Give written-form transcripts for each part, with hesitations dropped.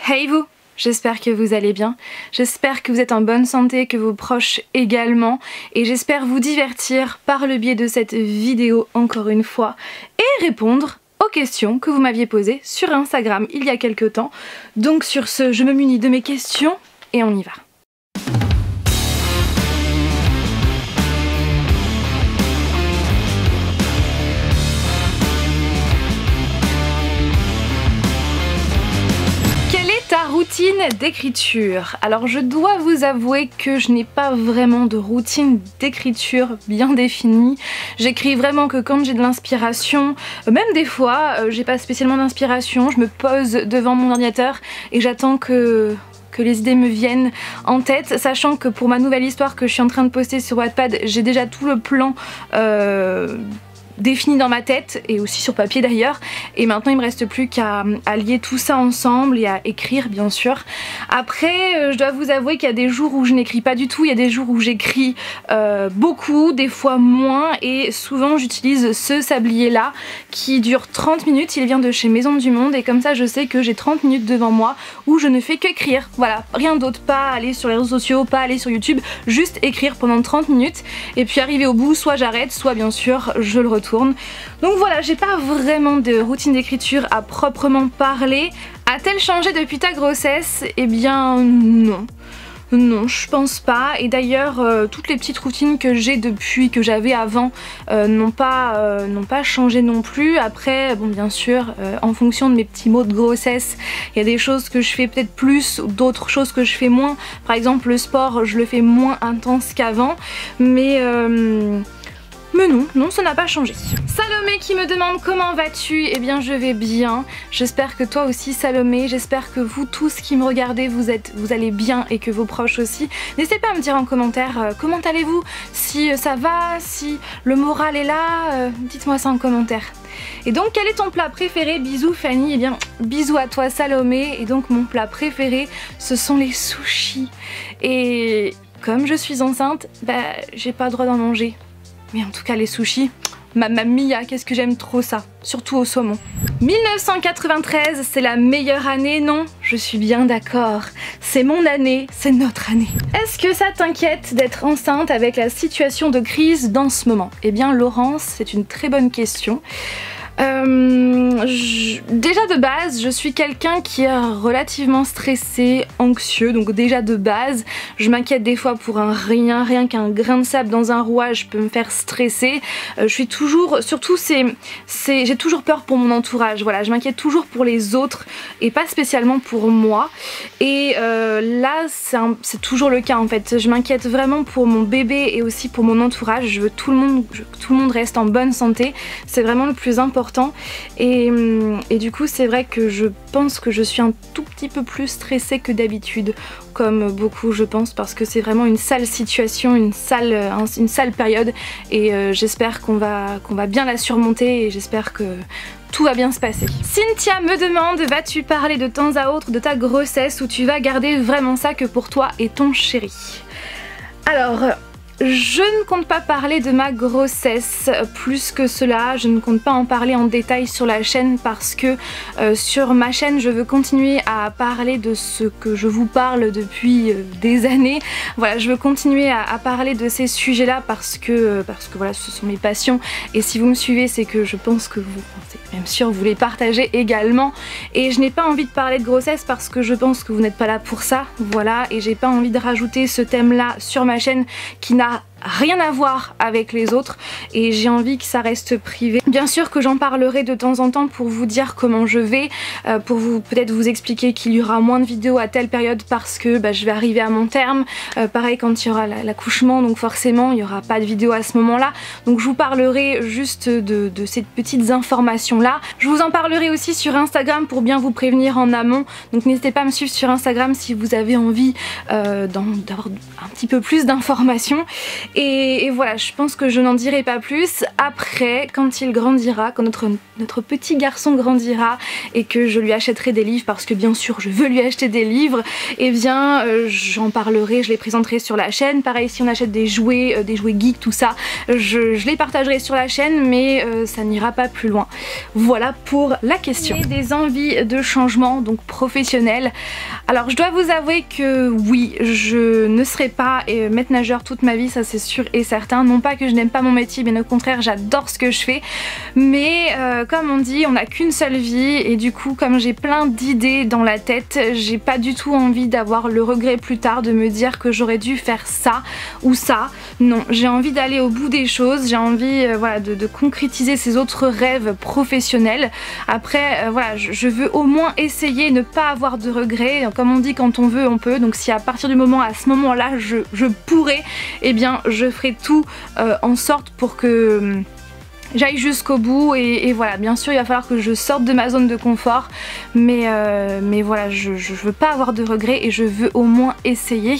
Hey vous! J'espère que vous allez bien, j'espère que vous êtes en bonne santé, que vos proches également, et j'espère vous divertir par le biais de cette vidéo encore une fois et répondre aux questions que vous m'aviez posées sur Instagram il y a quelques temps. Donc sur ce, je me munis de mes questions et on y va. Ta routine d'écriture. Alors je dois vous avouer que je n'ai pas vraiment de routine d'écriture bien définie. J'écris vraiment que quand j'ai de l'inspiration, même des fois j'ai pas spécialement d'inspiration, je me pose devant mon ordinateur et j'attends que les idées me viennent en tête, sachant que pour ma nouvelle histoire que je suis en train de poster sur Wattpad, j'ai déjà tout le plan défini dans ma tête et aussi sur papier d'ailleurs, et maintenant il me reste plus qu'à lier tout ça ensemble et à écrire bien sûr. Après je dois vous avouer qu'il y a des jours où je n'écris pas du tout, il y a des jours où j'écris beaucoup, des fois moins, et souvent j'utilise ce sablier là qui dure 30 minutes, il vient de chez Maison du Monde, et comme ça je sais que j'ai 30 minutes devant moi où je ne fais qu'écrire, voilà, rien d'autre, pas aller sur les réseaux sociaux, pas aller sur YouTube, juste écrire pendant 30 minutes et puis arrivé au bout, soit j'arrête, soit bien sûr je le retourne. Donc voilà, j'ai pas vraiment de routine d'écriture à proprement parler. A-t-elle changé depuis ta grossesse? Eh bien non. Non, je pense pas, et d'ailleurs toutes les petites routines que j'ai depuis que j'avais avant n'ont pas changé non plus. Après bon, bien sûr en fonction de mes petits maux de grossesse, il y a des choses que je fais peut-être plus, d'autres choses que je fais moins. Par exemple le sport, je le fais moins intense qu'avant, mais non, ça n'a pas changé. Salomé qui me demande comment vas-tu? Eh bien je vais bien, j'espère que toi aussi Salomé, j'espère que vous tous qui me regardez vous allez bien et que vos proches aussi. N'hésitez pas à me dire en commentaire comment allez-vous, si ça va, si le moral est là, dites-moi ça en commentaire. Et donc quel est ton plat préféré? Bisous Fanny. Eh bien bisous à toi Salomé, et donc mon plat préféré ce sont les sushis. Et comme je suis enceinte, j'ai pas le droit d'en manger. Mais en tout cas les sushis, mamma mia, qu'est-ce que j'aime trop ça, surtout au saumon. 1993, c'est la meilleure année, non? Je suis bien d'accord, c'est mon année, c'est notre année. Est-ce que ça t'inquiète d'être enceinte avec la situation de crise dans ce moment? Eh bien Laurence, c'est une très bonne question. Déjà de base je suis quelqu'un qui est relativement stressé, anxieux, donc déjà de base je m'inquiète des fois pour un rien qu'un grain de sable dans un rouage peut me faire stresser. Je suis toujours, surtout j'ai toujours peur pour mon entourage, voilà, je m'inquiète toujours pour les autres et pas spécialement pour moi, et là c'est toujours le cas en fait, je m'inquiète vraiment pour mon bébé et aussi pour mon entourage, je veux que tout le monde reste en bonne santé, c'est vraiment le plus important. Et du coup c'est vrai que je pense que je suis un tout petit peu plus stressée que d'habitude, comme beaucoup je pense, parce que c'est vraiment une sale situation, une sale période, et j'espère qu'on va bien la surmonter, et j'espère que tout va bien se passer. Cynthia me demande, vas-tu parler de temps à autre de ta grossesse, ou tu vas garder vraiment ça que pour toi et ton chéri? Alors je ne compte pas parler de ma grossesse plus que cela, je ne compte pas en parler en détail sur la chaîne, parce que sur ma chaîne je veux continuer à parler de ce que je vous parle depuis des années. Voilà, je veux continuer à parler de ces sujets là parce que voilà, ce sont mes passions, et si vous me suivez c'est que je pense que vous, c'est même sûr, vous les partagez également, et je n'ai pas envie de parler de grossesse parce que je pense que vous n'êtes pas là pour ça, voilà, et j'ai pas envie de rajouter ce thème là sur ma chaîne qui n'a rien à voir avec les autres, et j'ai envie que ça reste privé. Bien sûr que j'en parlerai de temps en temps pour vous dire comment je vais, pour peut-être vous expliquer qu'il y aura moins de vidéos à telle période parce que je vais arriver à mon terme, pareil quand il y aura l'accouchement, donc forcément il n'y aura pas de vidéo à ce moment là, donc je vous parlerai juste de ces petites informations là. Je vous en parlerai aussi sur Instagram pour bien vous prévenir en amont, donc n'hésitez pas à me suivre sur Instagram si vous avez envie d'avoir un petit peu plus d'informations. Et voilà, je pense que je n'en dirai pas plus. Après, quand il grandira, quand notre petit garçon grandira et que je lui achèterai des livres, parce que bien sûr je veux lui acheter des livres, et bien j'en parlerai, je les présenterai sur la chaîne. Pareil, si on achète des jouets geeks, tout ça, je les partagerai sur la chaîne, mais ça n'ira pas plus loin. Voilà pour la question. Et des envies de changement, donc professionnel. Alors je dois vous avouer que oui, je ne serai pas maître nageur toute ma vie, ça c'est sûr et certain. Non pas que je n'aime pas mon métier, bien au contraire, j'adore ce que je fais, mais comme on dit, on n'a qu'une seule vie, et du coup comme j'ai plein d'idées dans la tête, j'ai pas du tout envie d'avoir le regret plus tard de me dire que j'aurais dû faire ça ou ça. Non, j'ai envie d'aller au bout des choses, j'ai envie voilà, de concrétiser ces autres rêves professionnels. Après voilà, je veux au moins essayer, ne pas avoir de regrets. Comme on dit, quand on veut on peut, donc si à partir du moment, à ce moment là je pourrais, eh bien je ferai tout en sorte pour que j'aille jusqu'au bout, et voilà, bien sûr il va falloir que je sorte de ma zone de confort, mais voilà, je veux pas avoir de regrets et je veux au moins essayer.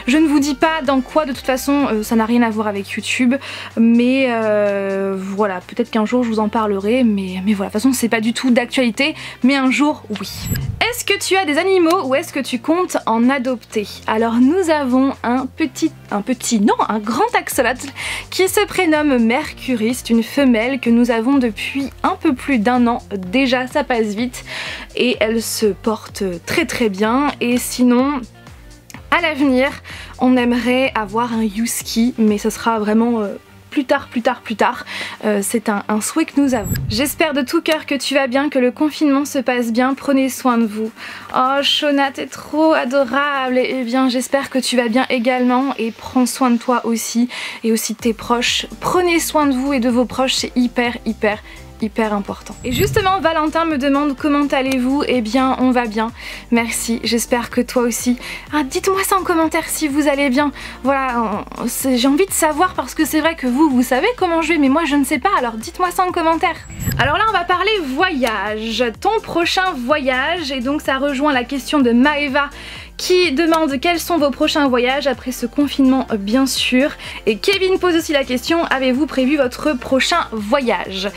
Je ne vous dis pas dans quoi, de toute façon ça n'a rien à voir avec YouTube, mais voilà, peut-être qu'un jour je vous en parlerai, mais voilà, de toute façon c'est pas du tout d'actualité, mais un jour oui. Est-ce que tu as des animaux ou est-ce que tu comptes en adopter? Alors nous avons un grand axolotl qui se prénomme Mercury, c'est une femelle que nous avons depuis un peu plus d'1 an. Déjà ça passe vite et elle se porte très très bien, et sinon à l'avenir on aimerait avoir un husky, mais ce sera vraiment plus tard. C'est un souhait que nous avons. J'espère de tout cœur que tu vas bien, que le confinement se passe bien, prenez soin de vous. Oh Shona, t'es trop adorable. Et bien j'espère que tu vas bien également, et prends soin de toi aussi, et aussi de tes proches. Prenez soin de vous et de vos proches, c'est hyper important. Et justement Valentin me demande comment allez-vous. Eh bien on va bien, merci, j'espère que toi aussi. Ah, dites-moi ça en commentaire si vous allez bien. Voilà, j'ai envie de savoir, parce que c'est vrai que vous savez comment je vais, mais moi je ne sais pas, alors dites-moi ça en commentaire. Alors là on va parler voyage, ton prochain voyage, et donc ça rejoint la question de Maeva qui demande quels sont vos prochains voyages après ce confinement bien sûr. Et Kevin pose aussi la question, avez-vous prévu votre prochain voyage?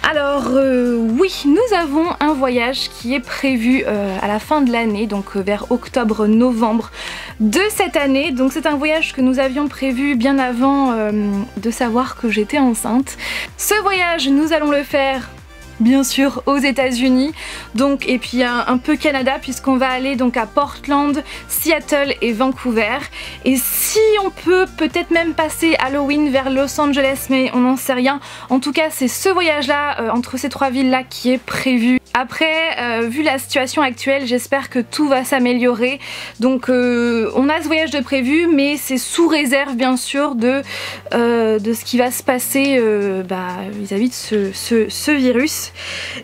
Alors oui, nous avons un voyage qui est prévu à la fin de l'année, donc vers octobre-novembre de cette année. Donc c'est un voyage que nous avions prévu bien avant de savoir que j'étais enceinte. Ce voyage nous allons le faire bien sûr aux États-Unis, donc, et puis un peu Canada, puisqu'on va aller donc à Portland, Seattle et Vancouver. Et si on peut peut-être même passer Halloween vers Los Angeles, mais on n'en sait rien. En tout cas c'est ce voyage là entre ces 3 villes là qui est prévu. Après vu la situation actuelle, j'espère que tout va s'améliorer, donc on a ce voyage de prévu, mais c'est sous réserve bien sûr de ce qui va se passer vis-à-vis de ce virus.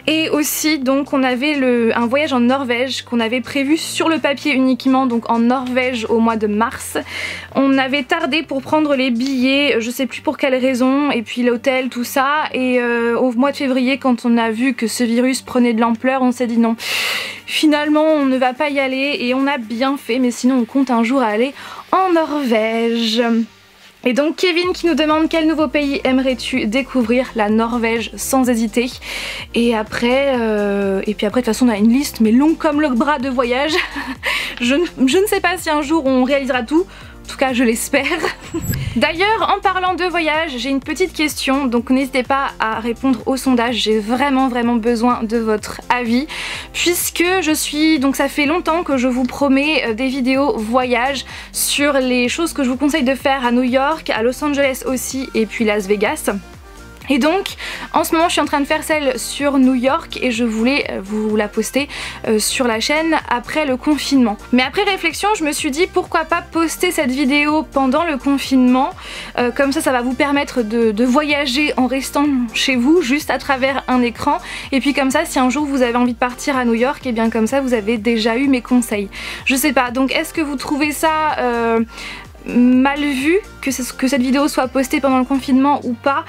Et aussi donc on avait un voyage en Norvège qu'on avait prévu sur le papier uniquement, donc en Norvège au mois de mars. On avait tardé pour prendre les billets, je sais plus pour quelle raison, et puis l'hôtel, tout ça, et au mois de février, quand on a vu que ce virus prenait de l'ampleur, on s'est dit non, finalement on ne va pas y aller, et on a bien fait, mais sinon on compte un jour aller en Norvège. Et donc Kevin qui nous demande quel nouveau pays aimerais-tu découvrir? La Norvège sans hésiter. Et après, de toute façon on a une liste mais longue comme le bras de voyage. je ne sais pas si un jour on réalisera tout. En tout cas je l'espère. D'ailleurs en parlant de voyage, j'ai une petite question, donc n'hésitez pas à répondre au sondage, j'ai vraiment besoin de votre avis, puisque donc ça fait longtemps que je vous promets des vidéos voyage sur les choses que je vous conseille de faire à New York, à Los Angeles aussi, et puis Las Vegas. Et donc en ce moment je suis en train de faire celle sur New York, et je voulais vous la poster sur la chaîne après le confinement. Mais après réflexion je me suis dit pourquoi pas poster cette vidéo pendant le confinement, comme ça va vous permettre de voyager en restant chez vous juste à travers un écran, et puis comme ça si un jour vous avez envie de partir à New York, et bien comme ça vous avez déjà eu mes conseils. Je sais pas, donc est-ce que vous trouvez ça mal vu que cette vidéo soit postée pendant le confinement ou pas,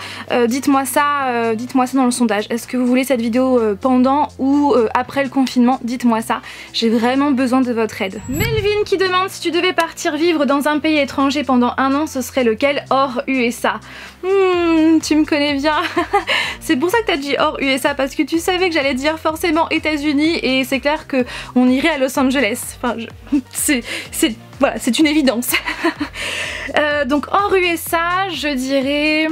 dites-moi ça dans le sondage. Est-ce que vous voulez cette vidéo pendant ou après le confinement? Dites-moi ça, j'ai vraiment besoin de votre aide. Melvin qui demande si tu devais partir vivre dans un pays étranger pendant 1 an, ce serait lequel hors USA? Tu me connais bien. C'est pour ça que t'as dit hors USA, parce que tu savais que j'allais dire forcément États-Unis, et c'est clair que on irait à Los Angeles. Enfin, voilà, c'est une évidence. Donc hors USA, je dirais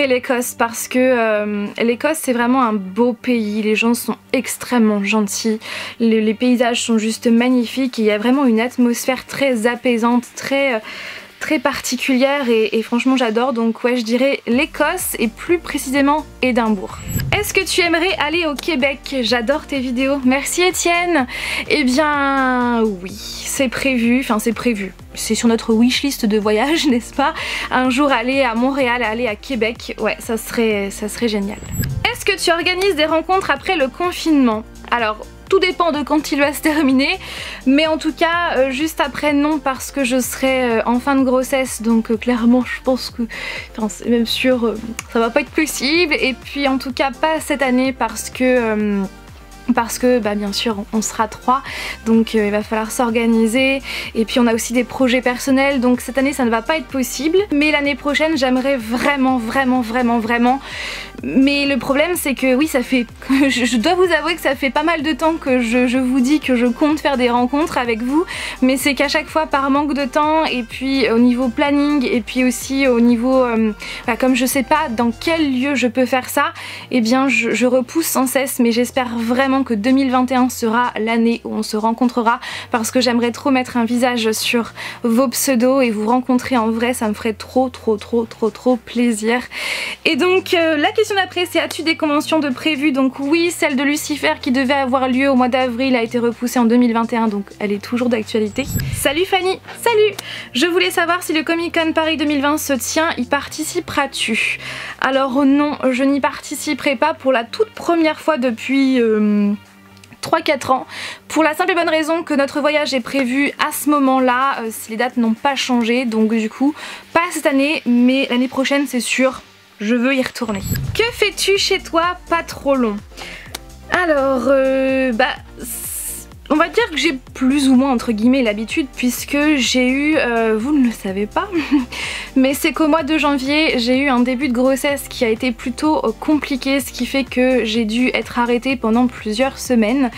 l'Écosse, parce que l'Écosse c'est vraiment un beau pays, les gens sont extrêmement gentils, les paysages sont juste magnifiques et il y a vraiment une atmosphère très apaisante, très particulière et franchement j'adore. Donc ouais, je dirais l'Écosse et plus précisément Édimbourg. Est-ce que tu aimerais aller au Québec? J'adore tes vidéos. Merci Étienne. Eh bien oui, c'est prévu, enfin c'est prévu. C'est sur notre wishlist de voyage, n'est-ce pas? Un jour aller à Montréal, aller à Québec, ouais, ça serait génial. Est-ce que tu organises des rencontres après le confinement? Alors, tout dépend de quand il va se terminer, mais en tout cas juste après non, parce que je serai en fin de grossesse, donc clairement je pense que, enfin c'est même sûr, ça va pas être possible, et puis en tout cas pas cette année parce que bah bien sûr on sera 3, donc il va falloir s'organiser, et puis on a aussi des projets personnels, donc cette année ça ne va pas être possible, mais l'année prochaine j'aimerais vraiment, mais le problème c'est que oui, ça fait, je dois vous avouer que ça fait pas mal de temps que je vous dis que je compte faire des rencontres avec vous, mais c'est qu'à chaque fois par manque de temps, et puis au niveau planning, et puis aussi au niveau, bah, comme je sais pas dans quel lieu je peux faire ça, et bien je repousse sans cesse, mais j'espère vraiment que 2021 sera l'année où on se rencontrera, parce que j'aimerais trop mettre un visage sur vos pseudos et vous rencontrer en vrai, ça me ferait trop plaisir. Et donc la question d'après c'est: as-tu des conventions de prévues? Donc oui, celle de Lucifer qui devait avoir lieu au mois d'avril a été repoussée en 2021, donc elle est toujours d'actualité. Salut Fanny. Salut. Je voulais savoir si le Comic Con Paris 2020 se tient, y participeras-tu? Alors non, je n'y participerai pas pour la toute première fois depuis 3-4 ans, pour la simple et bonne raison que notre voyage est prévu à ce moment-là, les dates n'ont pas changé, donc du coup pas cette année, mais l'année prochaine c'est sûr, je veux y retourner. Que fais-tu chez toi pas trop long? Alors on va dire que j'ai plus ou moins entre guillemets l'habitude, puisque j'ai eu, vous ne le savez pas, mais c'est qu'au mois de janvier j'ai eu un début de grossesse qui a été plutôt compliqué, ce qui fait que j'ai dû être arrêtée pendant plusieurs semaines.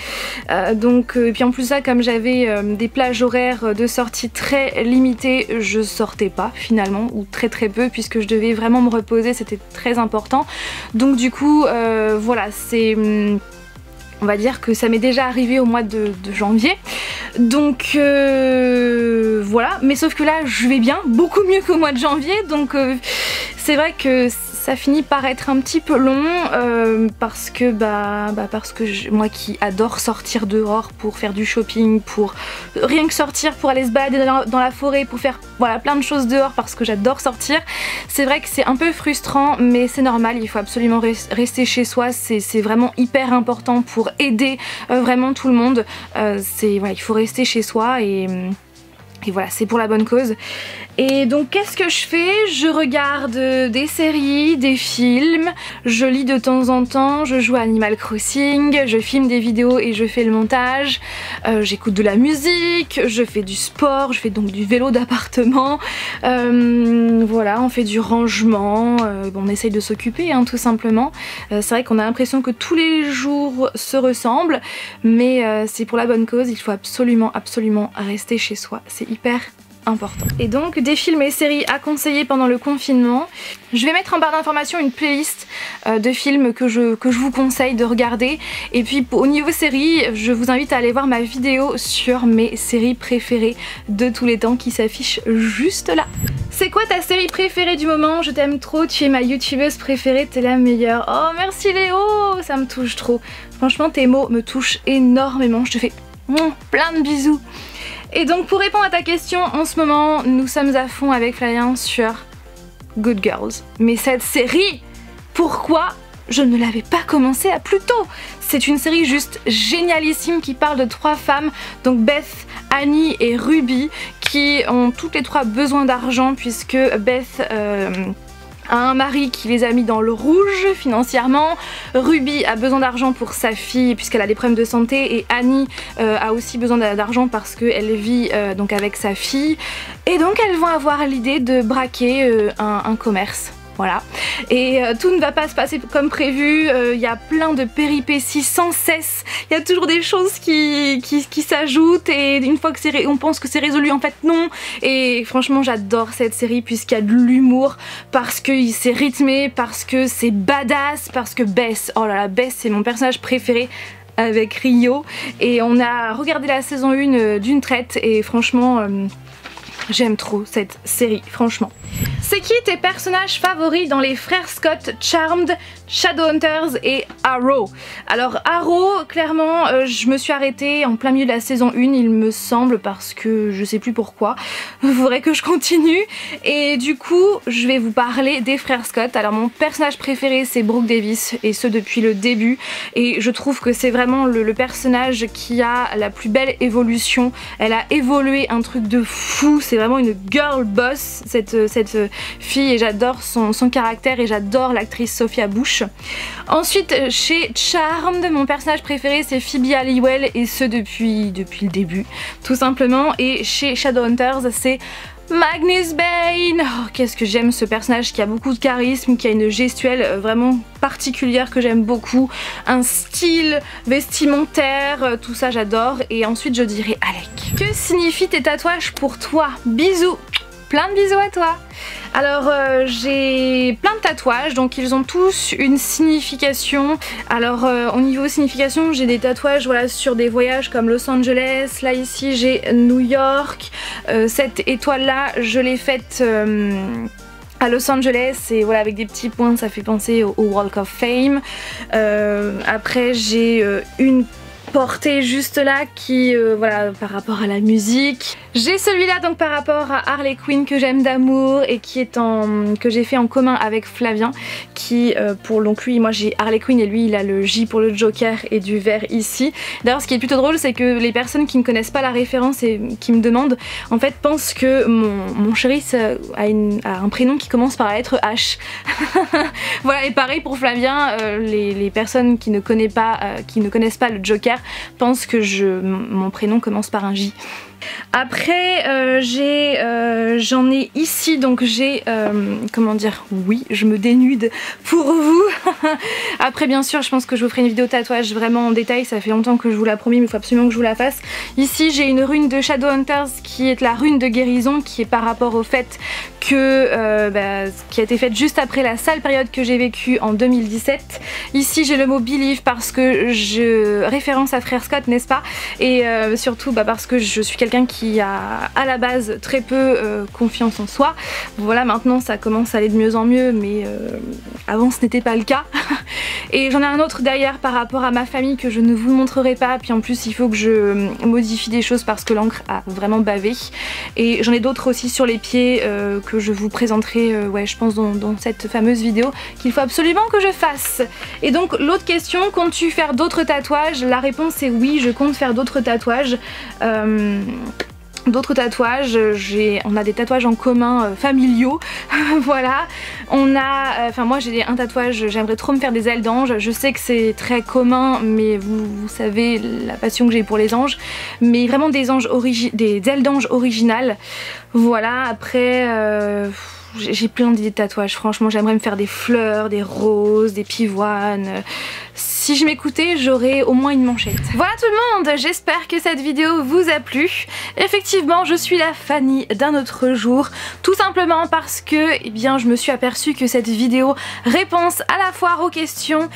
Et puis en plus de ça, comme j'avais des plages horaires de sortie très limitées, je sortais pas finalement, ou très peu, puisque je devais vraiment me reposer, c'était très important. Donc du coup voilà, c'est... on va dire que ça m'est déjà arrivé au mois de janvier, donc voilà, mais sauf que là je vais bien, beaucoup mieux qu'au mois de janvier, donc c'est vrai que ça finit par être un petit peu long, parce que moi qui adore sortir dehors pour faire du shopping, pour rien que sortir, pour aller se balader dans la forêt, pour faire voilà plein de choses dehors parce que j'adore sortir, c'est vrai que c'est un peu frustrant, mais c'est normal, il faut absolument rester chez soi, c'est vraiment hyper important pour aider vraiment tout le monde, voilà, il faut rester chez soi et voilà, c'est pour la bonne cause. Et donc qu'est-ce que je fais? Je regarde des séries, des films, je lis de temps en temps, je joue à Animal Crossing, je filme des vidéos et je fais le montage, j'écoute de la musique, je fais du sport, je fais donc du vélo d'appartement, voilà, on fait du rangement, on essaye de s'occuper hein, tout simplement. C'est vrai qu'on a l'impression que tous les jours se ressemblent, mais c'est pour la bonne cause, il faut absolument rester chez soi, c'est hyper important. Et donc des films et séries à conseiller pendant le confinement. Je vais mettre en barre d'informations une playlist de films que je vous conseille de regarder. Et puis au niveau séries, je vous invite à aller voir ma vidéo sur mes séries préférées de tous les temps qui s'affiche juste là. C'est quoi ta série préférée du moment? Je t'aime trop, tu es ma youtubeuse préférée, t'es la meilleure. Oh merci Léo, ça me touche trop. Franchement tes mots me touchent énormément, je te fais plein de bisous. Et donc pour répondre à ta question, en ce moment nous sommes à fond avec Flavien sur Good Girls. Mais cette série, pourquoi je ne l'avais pas commencé à plus tôt? C'est une série juste génialissime qui parle de 3 femmes, donc Beth, Annie et Ruby, qui ont toutes les trois besoin d'argent puisque Beth a un mari qui les a mis dans le rouge financièrement, Ruby a besoin d'argent pour sa fille puisqu'elle a des problèmes de santé et Annie a aussi besoin d'argent parce qu'elle vit donc avec sa fille et donc elles vont avoir l'idée de braquer un commerce. Voilà, et tout ne va pas se passer comme prévu, il y a plein de péripéties sans cesse, il y a toujours des choses qui s'ajoutent et une fois que on pense que c'est résolu, en fait non. Et franchement j'adore cette série puisqu'il y a de l'humour, parce que c'est rythmé, parce que c'est badass, parce que Beth, oh là là, Beth c'est mon personnage préféré avec Rio, et on a regardé la saison 1 d'une traite et franchement j'aime trop cette série, franchement. C'est qui tes personnages favoris dans les frères Scott, Charmed, Shadowhunters et Arrow? Alors Arrow, clairement, je me suis arrêtée en plein milieu de la saison 1, il me semble, parce que je sais plus pourquoi. Il faudrait que je continue. Et du coup, je vais vous parler des frères Scott. Alors mon personnage préféré c'est Brooke Davis, et ce depuis le début. Et je trouve que c'est vraiment le personnage qui a la plus belle évolution. Elle a évolué un truc de fou, c'est vraiment une girl boss cette fille, et j'adore son caractère et j'adore l'actrice Sophia Bush. Ensuite chez Charmed, mon personnage préféré c'est Phoebe Halliwell, et ce depuis le début tout simplement. Et chez Shadowhunters c'est Magnus Bane. Oh, qu'est-ce que j'aime ce personnage qui a beaucoup de charisme, qui a une gestuelle vraiment particulière que j'aime beaucoup, un style vestimentaire, tout ça j'adore. Et ensuite je dirais Alec. Que signifient tes tatouages pour toi? Bisous. Plein de bisous à toi. Alors j'ai plein de tatouages, donc ils ont tous une signification. Alors au niveau signification, j'ai des tatouages voilà, sur des voyages comme Los Angeles. Là ici j'ai New York. Cette étoile là je l'ai faite à Los Angeles, et voilà, avec des petits points, ça fait penser au Walk of Fame. Après j'ai une portée juste là qui voilà, par rapport à la musique. J'ai celui-là donc par rapport à Harley Quinn que j'aime d'amour et qui est que j'ai fait en commun avec Flavien, qui pour donc lui, moi j'ai Harley Quinn et lui il a le J pour le Joker et du vert ici. D'ailleurs ce qui est plutôt drôle c'est que les personnes qui ne connaissent pas la référence et qui me demandent en fait pensent que mon chéri a un prénom qui commence par la lettre H. Voilà, et pareil pour Flavien, les personnes qui ne connaissent pas le Joker pensent que mon prénom commence par un J. Après j'en ai ici, donc j'ai comment dire, oui je me dénude pour vous. Après bien sûr je pense que je vous ferai une vidéo tatouage vraiment en détail, ça fait longtemps que je vous la promis mais il faut absolument que je vous la fasse. Ici j'ai une rune de Shadowhunters qui est la rune de guérison, qui est par rapport au fait que qui a été faite juste après la sale période que j'ai vécue en 2017. Ici j'ai le mot believe parce que je référence à Frère Scott, n'est-ce pas, et surtout parce que je suis quelqu'un qui a à la base très peu confiance en soi. Voilà, maintenant ça commence à aller de mieux en mieux, mais avant ce n'était pas le cas. Et j'en ai un autre derrière par rapport à ma famille que je ne vous montrerai pas, puis en plus il faut que je modifie des choses parce que l'encre a vraiment bavé. Et j'en ai d'autres aussi sur les pieds que je vous présenterai ouais, je pense dans cette fameuse vidéo qu'il faut absolument que je fasse. Et donc l'autre question, comptes-tu faire d'autres tatouages? La réponse est oui, je compte faire d'autres tatouages. On a des tatouages en commun familiaux. Voilà, on a, enfin moi j'ai un tatouage, j'aimerais trop me faire des ailes d'ange. Je sais que c'est très commun, mais vous savez la passion que j'ai pour les anges, mais vraiment des ailes d'ange originales. Voilà, après j'ai plein d'idées de tatouages, franchement j'aimerais me faire des fleurs, des roses, des pivoines. Si je m'écoutais, j'aurais au moins une manchette. Voilà tout le monde, j'espère que cette vidéo vous a plu. Effectivement, je suis la Fanny d'un autre jour, tout simplement parce que eh bien, je me suis aperçue que cette vidéo réponse à la fois aux questions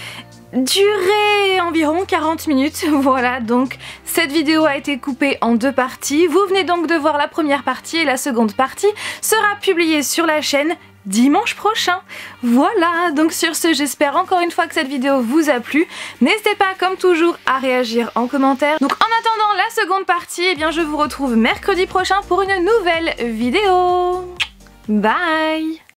durait environ 40 minutes. Voilà, donc cette vidéo a été coupée en deux parties. Vous venez donc de voir la première partie et la seconde partie sera publiée sur la chaîne dimanche prochain. Voilà, donc sur ce j'espère encore une fois que cette vidéo vous a plu. N'hésitez pas comme toujours à réagir en commentaire. Donc en attendant la seconde partie, eh bien je vous retrouve mercredi prochain pour une nouvelle vidéo. Bye.